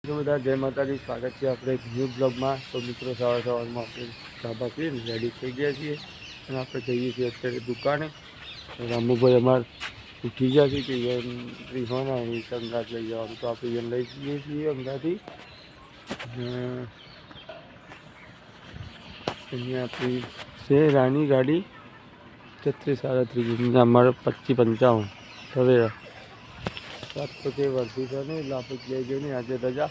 બધા જય માતાજી, સ્વાગત છે આપણે એક ન્યૂ બ્લોગમાં। તો મિત્રો સવારમાં આપણે ધાબા પીને રેડી થઈ ગયા છીએ અને આપણે જઈએ છીએ અત્યારે દુકાને। રામુભાઈ અમારે ઉઠી ગયા છે કે રીહોના એ અમદાવાદ લઈ જવાનું, તો આપણે એને લઈ જઈએ છીએ અમદાવાદથી। અહીંયા આપણી છે રાની ગાડી 3337, અમારે 2555 સવેરા 7 તો કે વર્ધી છે ને, એટલે આપણે લઈ ગયો ને આજે રજા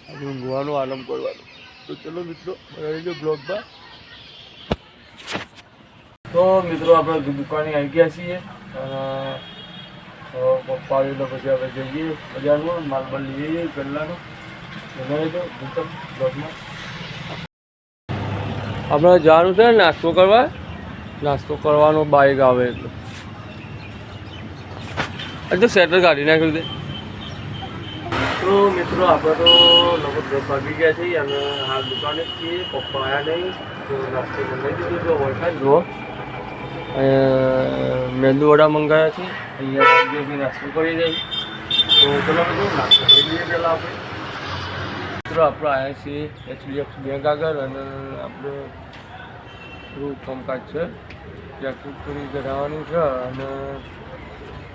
અને ઊંઘવાનો આલમ કરવાનો। તો ચલો મિત્રો બનાવી બ્લોગમાં। તો મિત્રો આપણે દુકાને આવી ગયા છીએ અને પપ્પા આવીને પછી આપણે જઈએ બજારમાં માલ લઈએ પહેલાંનો બનાવી દો બ્લોગમાં। આપણે જવાનું છે નાસ્તો કરવા, નાસ્તો કરવાનો બાઇક આવે એટલે તો સેટર કાઢી નાખ્યું છે। તો મિત્રો આપણે તો લોકો 10 વાગી ગયા છીએ અને હાલ દુકાને જ છીએ, પપ્પા આવ્યા નહીં તો નાસ્તો મંગાવી દીધો। જો વરસાદ જુઓ, મેંદુવડા મંગાવ્યા છે, અહીંયા નાસ્તો કરી જાય। તો પેલા બધું નાસ્તો કરી દઈએ પહેલાં આપણે। મિત્રો આપણે આવ્યા છીએ HDFC બેંક આગળ અને આપણે થોડું કામકાજ છે, ત્યાં પૂરી કરાવવાનું છે અને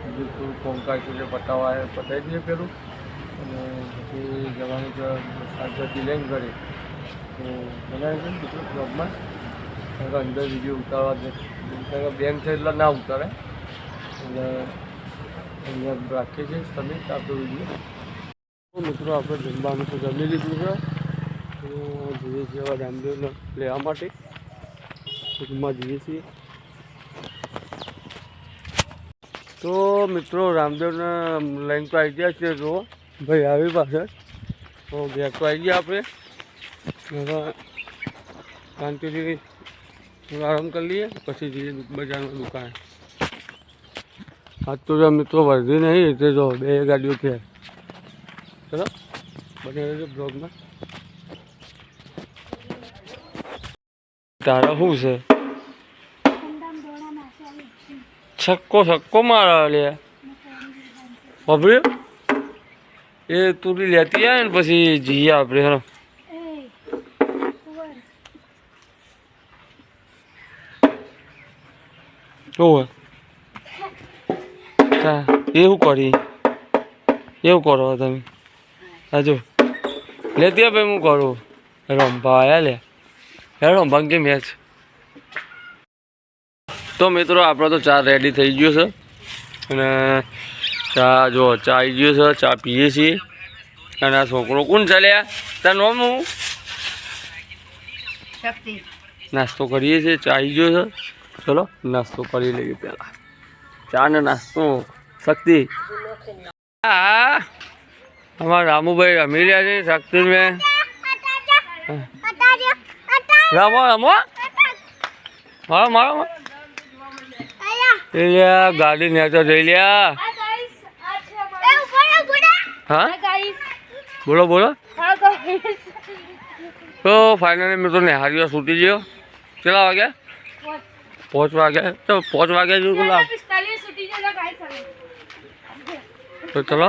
બીજું થોડું કામકાજ છે જે પતાવી દઈએ પેલું અને પછી જવાનું છે શાકભાજી લઈને ઘરે। તો બનાવી દઈએ મિત્રો બ્લોગમાં, કારણ કે અંદર વિડીયો ઉતારવા દે, બેંક છે એટલે ના ઉતારે એટલે અહીંયા રાખીએ છીએ તમે આપણો વિડીયો। તો મિત્રો આપણે જમવાનું તો જમી લીધું છે, તો જઈએ છીએ હવે રામદેવને લેવા માટે, રૂમમાં જઈએ છીએ। તો મિત્રો રામદેવને લઈને તો આવી ગયા છે, જો ભાઈ આવી પાછળ તો બેગ તો આવી ગયા આપણે। હવે શાંતિથી આરામ કરી લઈએ પછી જઈએ બજારમાં દુકાને। આજ તો મિત્રો વર્ધી નહીં એટલે જો 2 ગાડીઓ છે। ચલો બને રહેજો બ્લોગમાં। તારા શું છે? છક્કો મારા લે બાપરે, એ તુરી લેતી આવે ને પછી જઈએ આપણે। હેલો શું એવું કરી એવું કરો તમે? હાજો લેતી ભાઈ હું કરું રંભા આવ્યા લે રંભા કે મેચ। તો મિત્રો આપણો તો ચા રેડી થઈ ગયો છે અને ચા જો ચા આવી ગયો છે, ચા પીએ છીએ। અને આ છોકરો કોણ ચાલ્યા તાર નોમ હું નાસ્તો કરીએ છીએ, ચા આવી ગયો છે। ચલો નાસ્તો કરી લઈએ પહેલાં, ચા ને નાસ્તો શક્તિ। હા અમારા રામુભાઈ રમી રહ્યા છે શક્તિ મેં, રમો રમો મારો મારો ગાડી નેચો જઈ લ્યા। હા બોલો બોલો। તો ફાઇનલી મેં તો નેહારીઓ છૂટી ગયો। કેટલા વાગ્યા? 5 વાગ્યા। તો 5 વાગ્યા જેવું તો ચલો